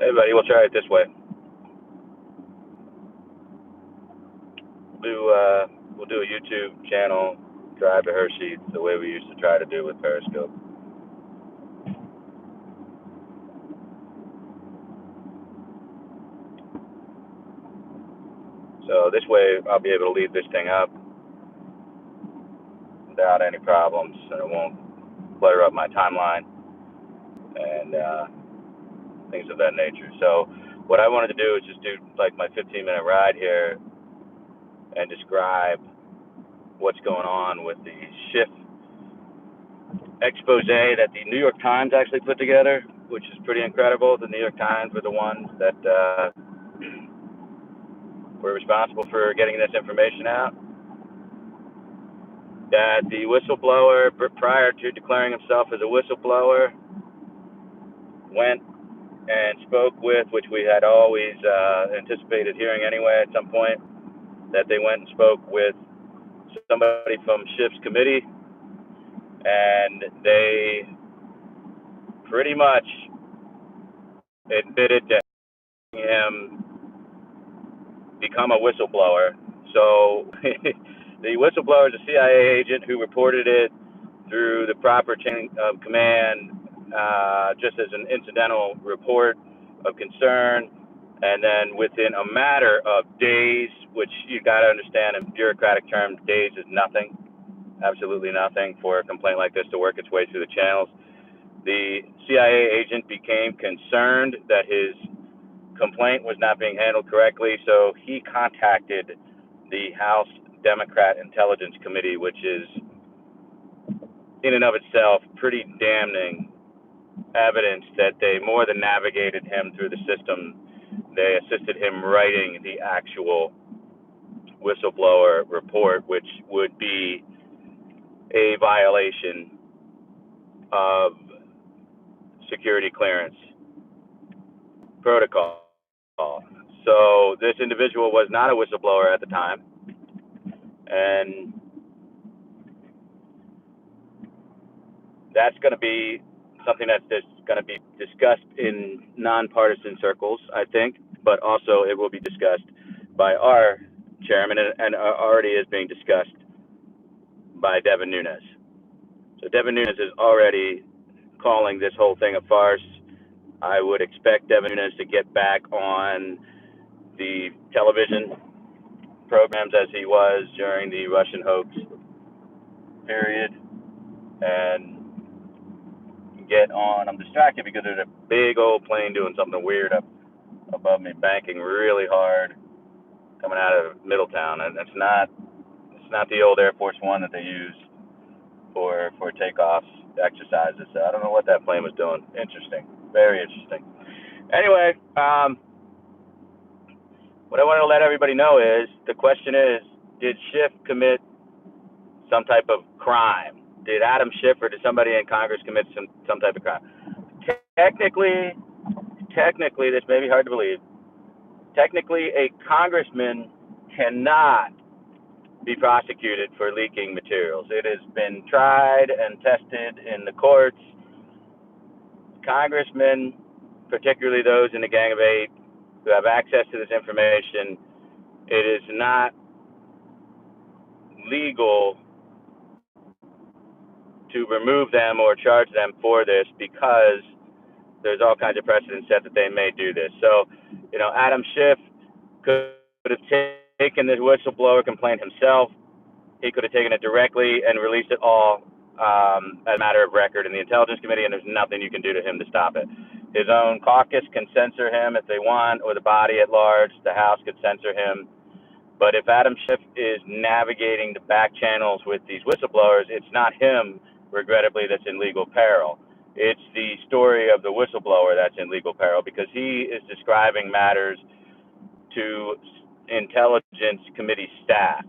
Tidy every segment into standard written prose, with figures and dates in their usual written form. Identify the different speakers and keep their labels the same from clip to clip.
Speaker 1: Hey, buddy, we'll try it this way. We'll do a YouTube channel, drive to Hershey, the way we used to try to do with Periscope. So this way, I'll be able to leave this thing up without any problems, and it won't clutter up my timeline and things of that nature. So what I wanted to do is just do like my 15-minute ride here and describe what's going on with the Schiff expose that the New York Times actually put together, which is pretty incredible. The New York Times were the ones that were responsible for getting this information out. That the whistleblower, prior to declaring himself as a whistleblower, went and spoke with, which we had always anticipated hearing anyway at some point, that they went and spoke with somebody from Schiff's committee, and they pretty much admitted to him become a whistleblower. So the whistleblower is a CIA agent who reported it through the proper chain of command, just as an incidental report of concern. And then within a matter of days, which you got to understand in bureaucratic terms, days is nothing, absolutely nothing for a complaint like this to work its way through the channels. The CIA agent became concerned that his complaint was not being handled correctly, so he contacted the House Democrat Intelligence Committee, which is in and of itself pretty damning evidence that they more than navigated him through the system. They assisted him writing the actual whistleblower report, which would be a violation of security clearance protocol. So this individual was not a whistleblower at the time, and that's going to be something that's going to be discussed in nonpartisan circles, I think, but also it will be discussed by our chairman and already is being discussed by Devin Nunes. So Devin Nunes is already calling this whole thing a farce. I would expect Devin Nunes to get back on the television programs as he was during the Russian hoax period and get on. I'm distracted because there's a big old plane doing something weird up above me, banking really hard, coming out of Middletown, and it's not the old Air Force One that they use for takeoffs exercises. So I don't know what that plane was doing. Interesting, very interesting. Anyway, what I want to let everybody know is the question is: did Schiff commit some type of crime? Did Adam Schiff or did somebody in Congress commit some type of crime? Technically, this may be hard to believe. Technically, a congressman cannot be prosecuted for leaking materials. It has been tried and tested in the courts. Congressmen, particularly those in the Gang of Eight, who have access to this information, it is not legal to remove them or charge them for this because there's all kinds of precedents set that they may do this. So, Adam Schiff could have taken this whistleblower complaint himself. He could have taken it directly and released it all as a matter of record in the Intelligence Committee, and there's nothing you can do to him to stop it. His own caucus can censor him if they want, or the body at large, the House could censor him. But if Adam Schiff is navigating the back channels with these whistleblowers, it's not him, regrettably, that's in legal peril. It's the story of the whistleblower that's in legal peril because he is describing matters to Intelligence Committee staff.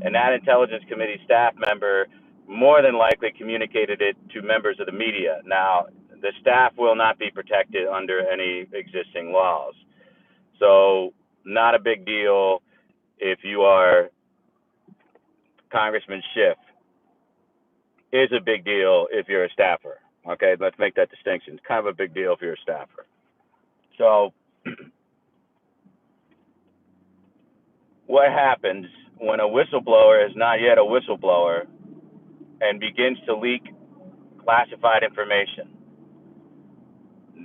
Speaker 1: And that Intelligence Committee staff member more than likely communicated it to members of the media. Now, the staff will not be protected under any existing laws. So, not a big deal if you are Congressman Schiff. Is a big deal if you're a staffer. Okay, let's make that distinction. It's kind of a big deal if you're a staffer. So, what happens when a whistleblower is not yet a whistleblower and begins to leak classified information?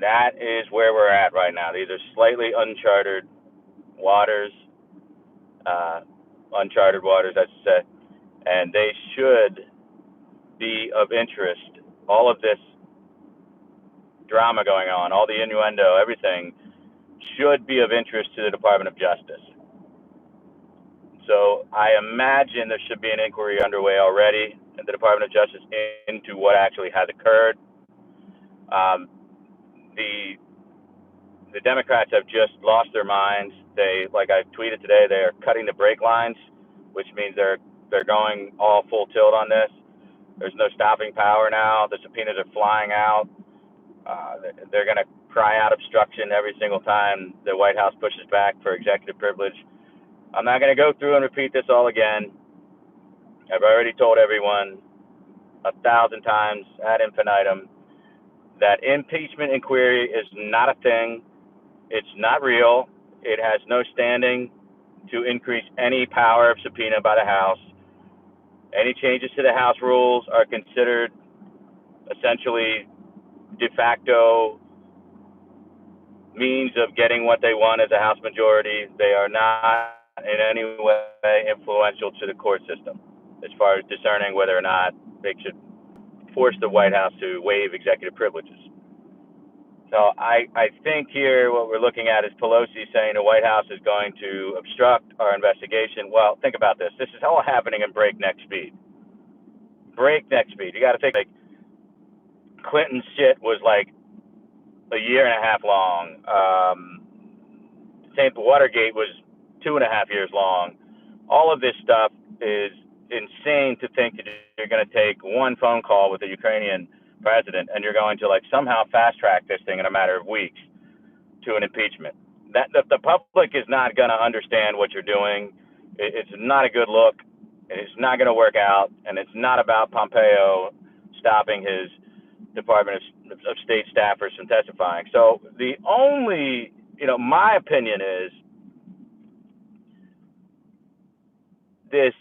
Speaker 1: That is where we're at right now. These are slightly waters, uh, uncharted waters, I should say, and they should be of interest. All of this drama going on, all the innuendo, everything should be of interest to the Department of Justice. So I imagine there should be an inquiry underway already in the Department of Justice into what actually has occurred. Um, the the Democrats have just lost their minds. They, like I tweeted today, they are cutting the brake lines, which means they're going all full tilt on this. There's no stopping power now. The subpoenas are flying out. They're going to cry out obstruction every single time the White House pushes back for executive privilege. I'm not going to go through and repeat this all again. I've already told everyone 1,000 times ad infinitum that impeachment inquiry is not a thing. It's not real. It has no standing to increase any power of subpoena by the House. Any changes to the House rules are considered essentially de facto means of getting what they want as a House majority. They are not in any way influential to the court system as far as discerning whether or not they should force the White House to waive executive privileges. So I think here what we're looking at is Pelosi saying the White House is going to obstruct our investigation. Well, think about this. This is all happening in breakneck speed. Breakneck speed. You got to think like Clinton's shit was like a year and a half long. Same Watergate was 2.5 years long. All of this stuff is insane to think that you're going to take one phone call with the Ukrainian president and you're going to like somehow fast track this thing in a matter of weeks to an impeachment. That the public is not going to understand what you're doing. It's not a good look. It's not going to work out, and it's not about Pompeo stopping his Department of State staffers from testifying. So the only, my opinion is this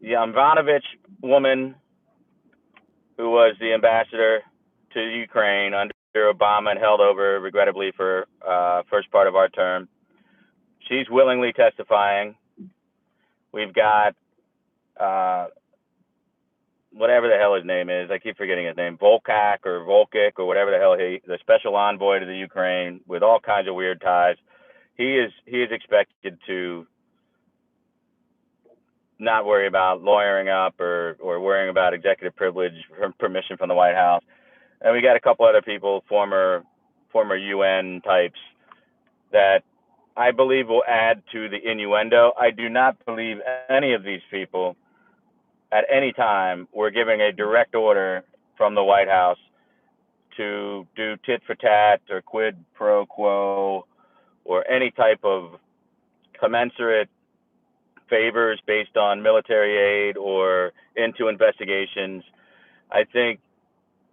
Speaker 1: Yovanovitch woman who was the ambassador to Ukraine under Obama and held over, regrettably, for first part of our term. She's willingly testifying. We've got whatever the hell his name is. I keep forgetting his name. Volkic or whatever the hell the special envoy to the Ukraine with all kinds of weird ties. He is expected to not worry about lawyering up or worrying about executive privilege permission from the White House. And we got a couple other people, former UN types, that I believe will add to the innuendo. I do not believe any of these people at any time were giving a direct order from the White House to do tit for tat or quid pro quo or any type of commensurate favors based on military aid or into investigations. I think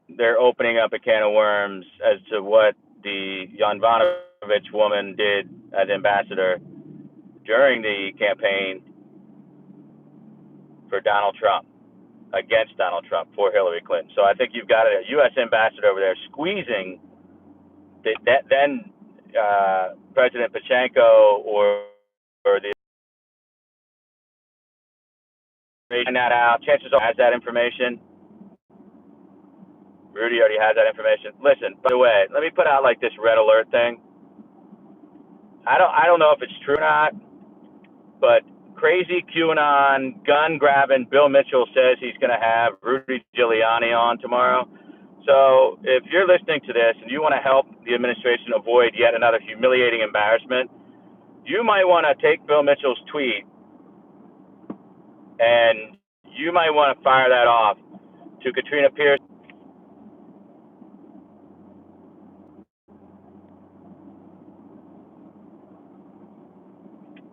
Speaker 1: they're opening up a can of worms as to what the Yovanovitch woman did as ambassador during the campaign for Donald Trump, against Donald Trump, for Hillary Clinton. So I think you've got a U.S. ambassador over there squeezing then President Pachenko or the find that out. Chances are has that information. Rudy already has that information. Listen, by the way, let me put out like this red alert thing. I don't know if it's true or not, but crazy QAnon gun grabbing Bill Mitchell says he's going to have Rudy Giuliani on tomorrow. So if you're listening to this and you want to help the administration avoid yet another humiliating embarrassment, you might want to take Bill Mitchell's tweet and you might want to fire that off to Katrina Pierce.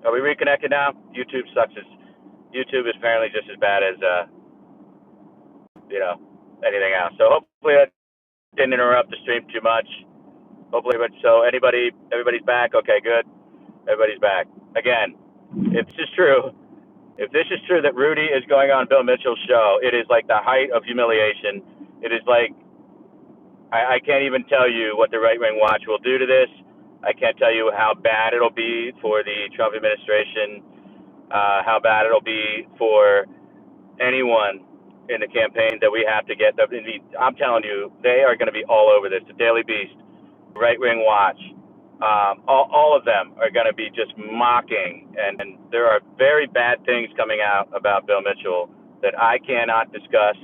Speaker 1: Are we reconnected now? YouTube sucks. YouTube is apparently just as bad as anything else. So hopefully that didn't interrupt the stream too much. Hopefully, but so everybody's back. Okay, good. Everybody's back. Again, if this is true, that Rudy is going on Bill Mitchell's show, it is like the height of humiliation. It is like I can't even tell you what the right wing watch will do to this. I can't tell you how bad it'll be for the Trump administration, how bad it'll be for anyone in the campaign that we have to get. I'm telling you, they are going to be all over this. The Daily Beast, Right Wing Watch, all of them are going to be just mocking. And there are very bad things coming out about Bill Mitchell that I cannot discuss,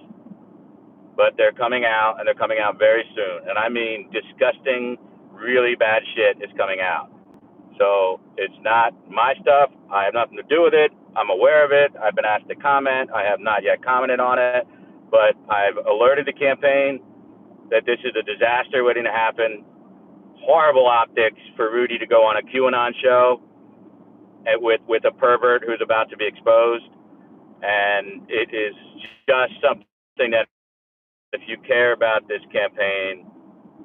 Speaker 1: but they're coming out, and they're coming out very soon. And I mean, disgusting, really bad shit is coming out. So it's not my stuff. I have nothing to do with it. I'm aware of it. I've been asked to comment. I have not yet commented on it, but I've alerted the campaign that this is a disaster waiting to happen. Horrible optics for Rudy to go on a QAnon show with a pervert who's about to be exposed. And it is just something that if you care about this campaign,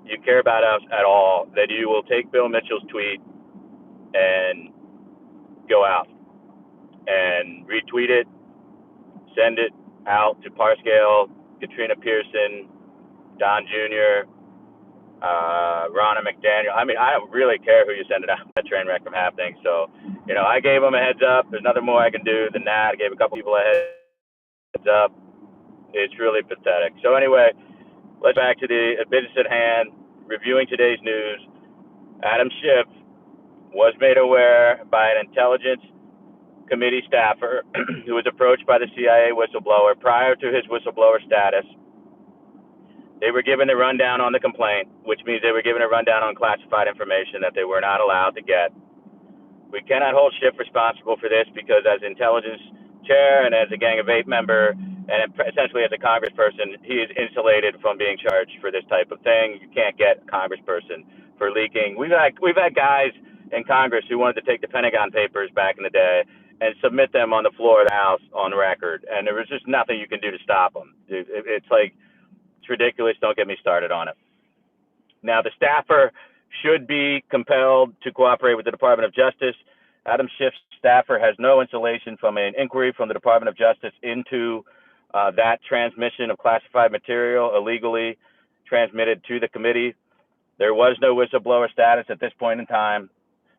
Speaker 1: you care about us at all, that you will take Bill Mitchell's tweet and go out and retweet it, send it out to Parscale, Katrina Pearson, Don Jr., Ronna McDaniel. I mean, I don't really care who you send it out. That train wreck from happening. So, I gave them a heads up. There's nothing more I can do than that. I gave a couple people a heads up. It's really pathetic. So anyway, let's back to the business at hand. Reviewing today's news, Adam Schiff was made aware by an intelligence committee staffer who was approached by the CIA whistleblower prior to his whistleblower status. They were given a rundown on the complaint, which means they were given a rundown on classified information that they were not allowed to get. We cannot hold Schiff responsible for this because as intelligence chair and as a Gang of Eight member and essentially as a congressperson, he is insulated from being charged for this type of thing. You can't get a congressperson for leaking. We've had guys in Congress who wanted to take the Pentagon Papers back in the day and submit them on the floor of the House on record, and there was just nothing you can do to stop them. It's like, it's ridiculous. Don't get me started on it. Now, the staffer should be compelled to cooperate with the Department of Justice. Adam Schiff's staffer has no insulation from an inquiry from the Department of Justice into that transmission of classified material illegally transmitted to the committee. There was no whistleblower status at this point in time.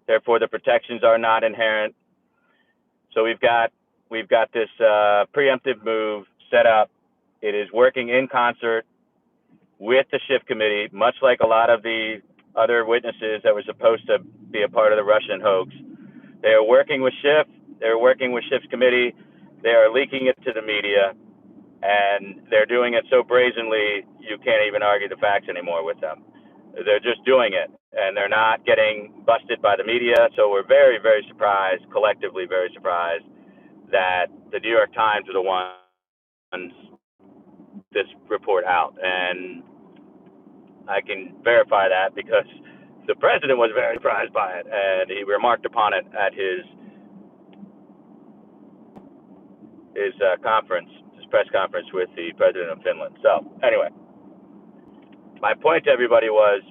Speaker 1: Therefore, the protections are not inherent. So we've got this preemptive move set up. It is working in concert with the Schiff committee, much like a lot of the other witnesses that were supposed to be a part of the Russian hoax. They are working with Schiff. They're working with Schiff's committee. They are leaking it to the media, and they're doing it so brazenly you can't even argue the facts anymore with them. They're just doing it, and they're not getting busted by the media. So we're very, very surprised, collectively very surprised, that the New York Times are the ones this report out. And I can verify that because the president was very surprised by it, and he remarked upon it at his press conference with the president of Finland. So anyway, my point to everybody was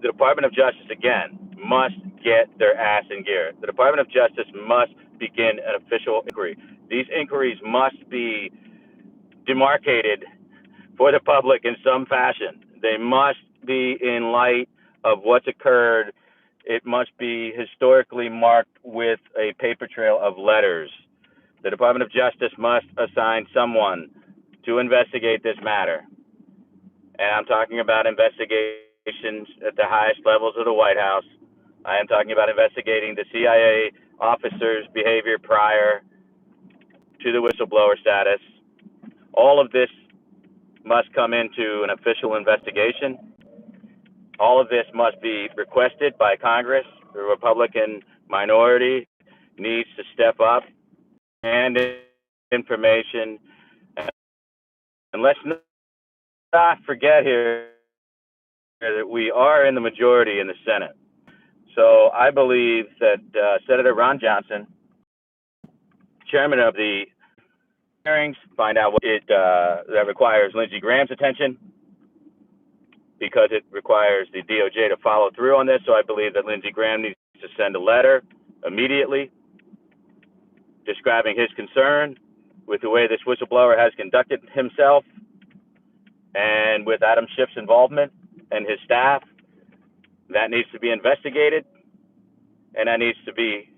Speaker 1: the Department of Justice, again, must get their ass in gear. The Department of Justice must begin an official inquiry. These inquiries must be demarcated for the public in some fashion. They must be in light of what's occurred. It must be historically marked with a paper trail of letters. The Department of Justice must assign someone to investigate this matter. And I'm talking about investigations at the highest levels of the White House. I am talking about investigating the CIA officers' behavior prior to the whistleblower status. All of this must come into an official investigation. All of this must be requested by Congress. The Republican minority needs to step up and information. And let's not forget here that we are in the majority in the Senate. So I believe that Senator Ron Johnson, chairman of the hearings, find out what it that requires Lindsey Graham's attention, because it requires the DOJ to follow through on this. So I believe that Lindsey Graham needs to send a letter immediately describing his concern with the way this whistleblower has conducted himself and with Adam Schiff's involvement and his staff. That needs to be investigated, and that needs to be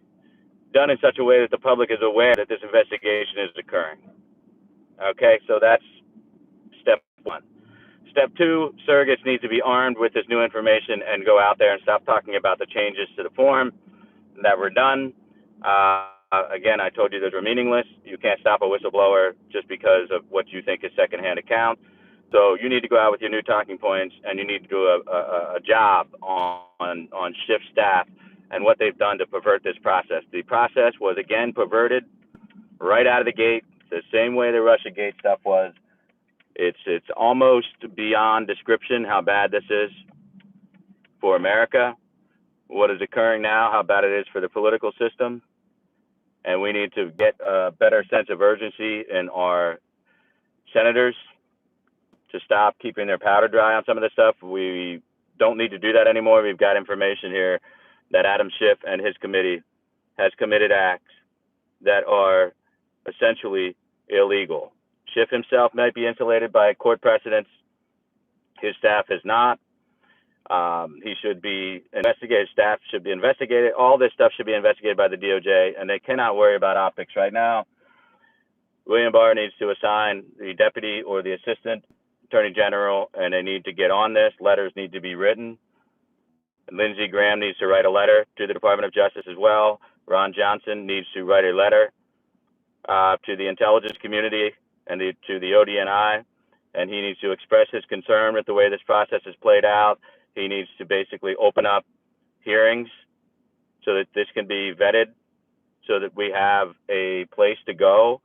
Speaker 1: done in such a way that the public is aware that this investigation is occurring. Okay, so that's step one. Step two, surrogates need to be armed with this new information and go out there and stop talking about the changes to the form that were done. Again, I told you those were meaningless. You can't stop a whistleblower just because of what you think is secondhand account. So you need to go out with your new talking points, and you need to do a job on Schiff staff and what they've done to pervert this process. The process was, again, perverted right out of the gate, the same way the Russiagate stuff was. It's almost beyond description how bad this is for America, what is occurring now, how bad it is for the political system. And we need to get a better sense of urgency in our senators to stop keeping their powder dry on some of this stuff. We don't need to do that anymore. We've got information here that Adam Schiff and his committee has committed acts that are essentially illegal. Schiff himself might be insulated by court precedents. His staff is not. He should be investigated. Staff should be investigated. All this stuff should be investigated by the DOJ, and they cannot worry about optics right now. William Barr needs to assign the deputy or the assistant attorney general, and they need to get on this. Letters need to be written. Lindsey Graham needs to write a letter to the Department of Justice as well. Ron Johnson needs to write a letter to the intelligence community and to the ODNI, and he needs to express his concern with the way this process is played out. He needs to basically open up hearings so that this can be vetted, so that we have a place to go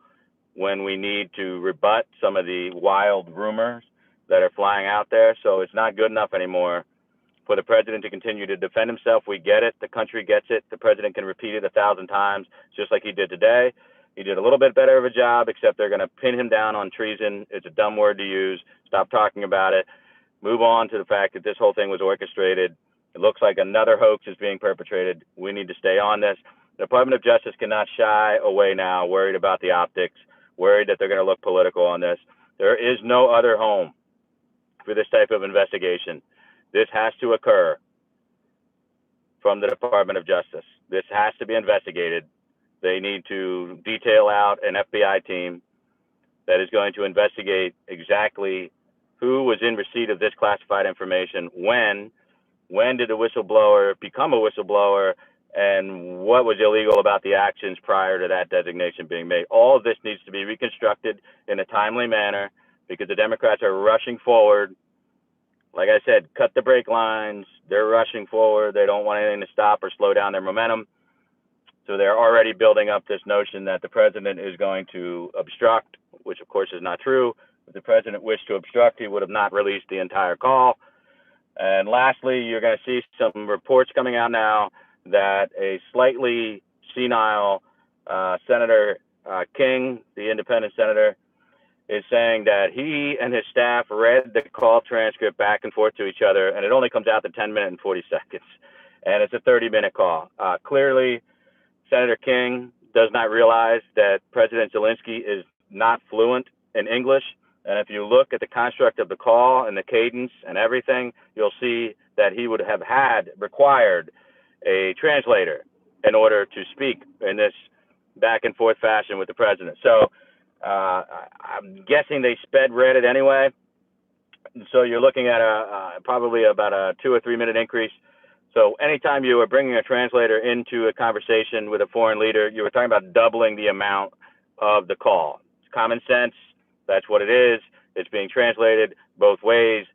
Speaker 1: when we need to rebut some of the wild rumors that are flying out there. So it's not good enough anymore for the president to continue to defend himself. We get it. The country gets it. The president can repeat it 1,000 times, just like he did today. He did a little bit better of a job, except they're going to pin him down on treason. It's a dumb word to use. Stop talking about it. Move on to the fact that this whole thing was orchestrated. It looks like another hoax is being perpetrated. We need to stay on this. The Department of Justice cannot shy away now, worried about the optics, worried that they're going to look political on this. There is no other home for this type of investigation. This has to occur from the Department of Justice. This has to be investigated. They need to detail out an FBI team that is going to investigate exactly who was in receipt of this classified information, when did the whistleblower become a whistleblower, and what was illegal about the actions prior to that designation being made. All of this needs to be reconstructed in a timely manner because the Democrats are rushing forward. Like I said, cut the brake lines. They're rushing forward. They don't want anything to stop or slow down their momentum. So they're already building up this notion that the president is going to obstruct, which of course is not true. If the president wished to obstruct, he would have not released the entire call. And lastly, you're going to see some reports coming out now that a slightly senile Senator King, the independent senator, is saying that he and his staff read the call transcript back and forth to each other, and it only comes out to 10 minutes and 40 seconds. And it's a 30-minute call. Clearly, Senator King does not realize that President Zelensky is not fluent in English. And if you look at the construct of the call and the cadence and everything, you'll see that he would have required a translator in order to speak in this back and forth fashion with the president. So I'm guessing they read it anyway. So you're looking at probably about a 2 or 3 minute increase. So anytime you are bringing a translator into a conversation with a foreign leader, you were talking about doubling the amount of the call. It's common sense. That's what it is. It's being translated both ways.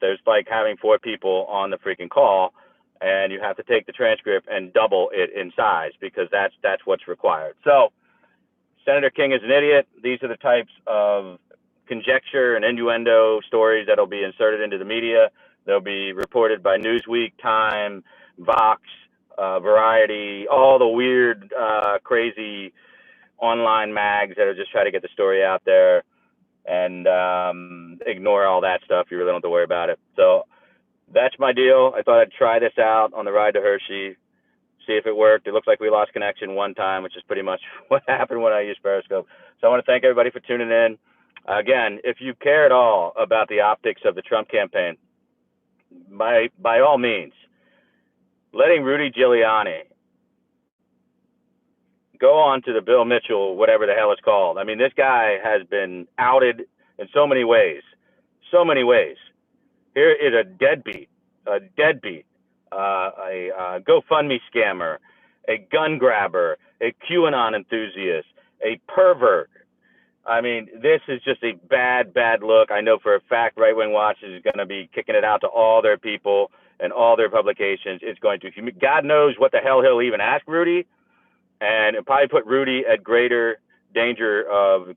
Speaker 1: There's like having 4 people on the freaking call, and you have to take the transcript and double it in size because that's what's required. So Senator King is an idiot. These are the types of conjecture and innuendo stories that'll be inserted into the media. They'll be reported by Newsweek, Time, Vox, Variety, all the weird, crazy online mags that are just trying to get the story out there, and ignore all that stuff. You really don't have to worry about it. So that's my deal. I thought I'd try this out on the ride to Hershey, see if it worked. It looks like we lost connection one time, which is pretty much what happened when I used Periscope. So I want to thank everybody for tuning in. Again, if you care at all about the optics of the Trump campaign, by all means, letting Rudy Giuliani go on to the Bill Mitchell, whatever the hell it's called. I mean, this guy has been outed in so many ways. So many ways. Here is a deadbeat, a GoFundMe scammer, a gun grabber, a QAnon enthusiast, a pervert. I mean, this is just a bad, bad look. I know for a fact Right Wing Watch is going to be kicking it out to all their people and all their publications. It's going to, God knows what the hell he'll even ask Rudy, and it'll probably put Rudy at greater danger of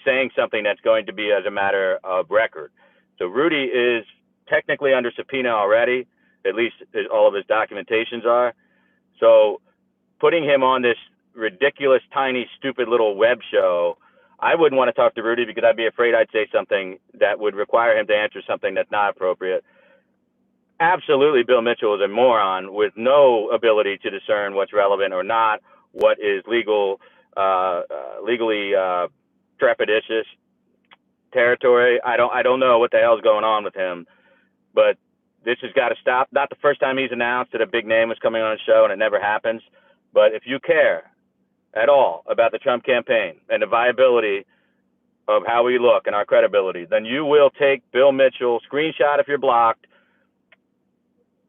Speaker 1: saying something that's going to be as a matter of record. So Rudy is technically under subpoena already, at least all of his documentations are. So putting him on this ridiculous, tiny, stupid little web show, I wouldn't want to talk to Rudy because I'd be afraid I'd say something that would require him to answer something that's not appropriate. Absolutely, Bill Mitchell is a moron with no ability to discern what's relevant or not, what is legally trepidatious territory. I don't know what the hell's going on with him, but this has got to stop. Not the first time he's announced that a big name was coming on a show, and it never happens. But if you care at all about the Trump campaign and the viability of how we look and our credibility, then you will take Bill Mitchell, screenshot if you're blocked.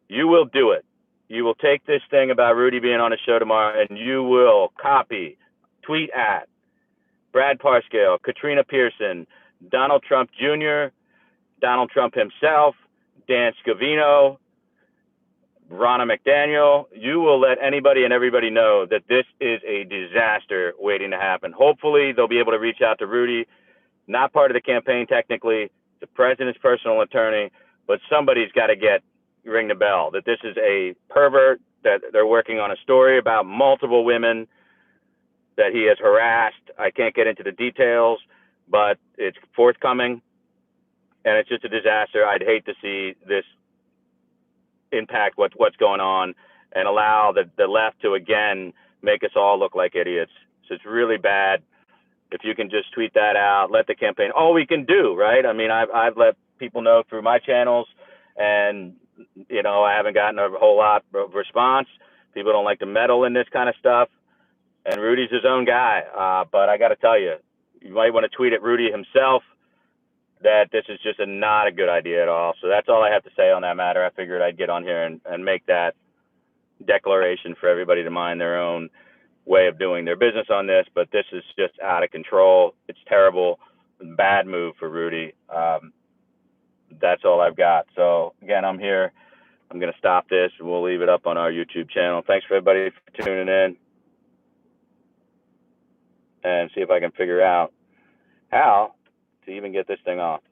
Speaker 1: You will do it. You will take this thing about Rudy being on a show tomorrow, and you will copy, tweet at Brad Parscale, Katrina Pearson, Donald Trump Jr., Donald Trump himself, Dan Scavino, Ronna McDaniel. You will let anybody and everybody know that this is a disaster waiting to happen. Hopefully, they'll be able to reach out to Rudy, not part of the campaign technically, the president's personal attorney, but somebody's got to ring the bell that this is a pervert, that they're working on a story about multiple women that he has harassed. I can't get into the details, but it's forthcoming, and it's just a disaster. I'd hate to see this impact what's going on and allow the left to again make us all look like idiots. So it's really bad. If you can just tweet that out, let the campaign, all we can do, right? I mean, I've let people know through my channels, and I haven't gotten a whole lot of response. People don't like to meddle in this kind of stuff, and Rudy's his own guy. But I got to tell you, you might want to tweet at Rudy himself that this is just not a good idea at all. So that's all I have to say on that matter. I figured I'd get on here and make that declaration for everybody to mind their own way of doing their business on this. But this is just out of control. It's terrible. Bad move for Rudy. That's all I've got. So again, I'm here. I'm going to stop this, and we'll leave it up on our YouTube channel. Thanks for everybody for tuning in, and see if I can figure out how to even get this thing off.